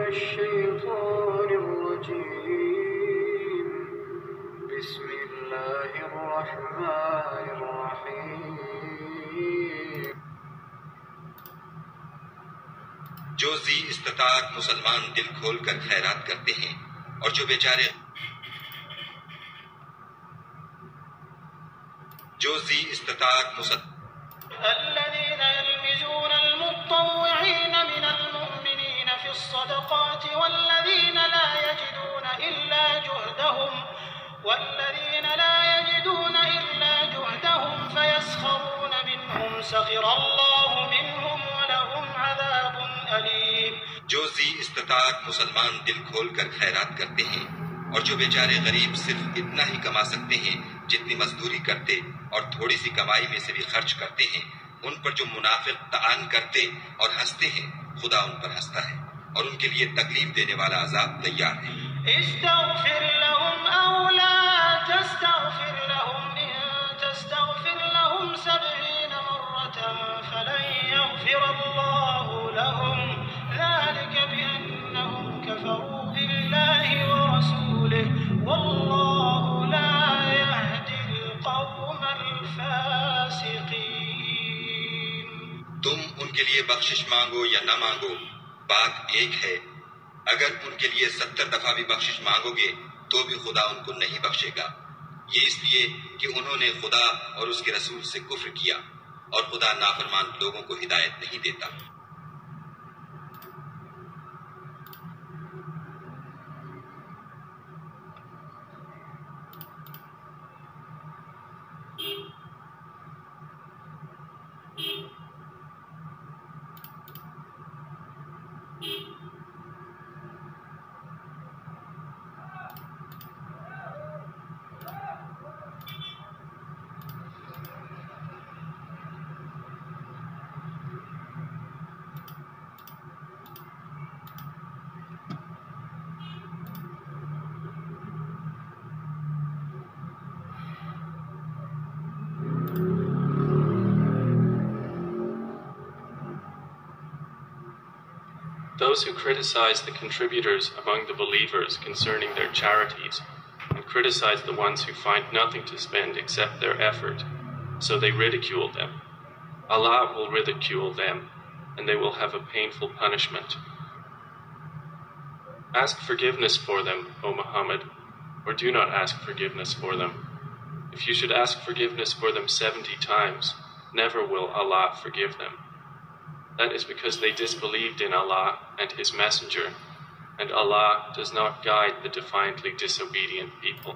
الشيطان الرجيم بسم الله الرحمن الرحيم جو ذی استطاعت مسلمان دل کھول کر خیرات کرتے ہیں اور جو بیچارے الذين يلمزون المطوعين من المؤمنين في الصدقات والذين لا يجدون إلا جهدهم فيسخرون منهم سخر الله منهم ولهم عذاب أليم جو ذی استطاعت مسلمان دل کھول کر خیرات کرتے ہیں اور جو بیچارے غریب صرف اتنا ہی کما سکتے ہیں جتنی مزدوری کرتے اور تھوڑی سی کمائی میں سے بھی خرچ کرتے ہیں، ان پر جو منافق طعن کرتے اور ہنستے ہیں، خدا ان پر ہنستا ہے اور ان کے لیے تکلیف دینے والا عذاب تیار ہے۔ استغفر لهم أو لا تستغفر لهم إن تستغفر لهم 70 مرة فلن يغفر الله لهم ذلك بأنهم كفروا بالله ورسوله والله لا يهدي القوم الفاسقين۔ تم ان کے لیے بخشش مانگو یا نہ مانگو، بات ایک ہے۔ اگر ان کے لیے 70 دفعہ بھی بخشش مانگو گے تو بھی خدا ان کو نہیں بخشے گا، یہ اس لیے کہ انہوں نے خدا اور اس کے رسول سے کفر کیا، اور خدا نافرمان لوگوں کو ہدایت نہیں دیتا۔ Those who criticize the contributors among the believers concerning their charities, and criticize the ones who find nothing to spend except their effort, so they ridicule them. Allah will ridicule them, and they will have a painful punishment. Ask forgiveness for them, O Muhammad, or do not ask forgiveness for them. If you should ask forgiveness for them 70 times, never will Allah forgive them. That is because they disbelieved in Allah and His Messenger, and Allah does not guide the defiantly disobedient people.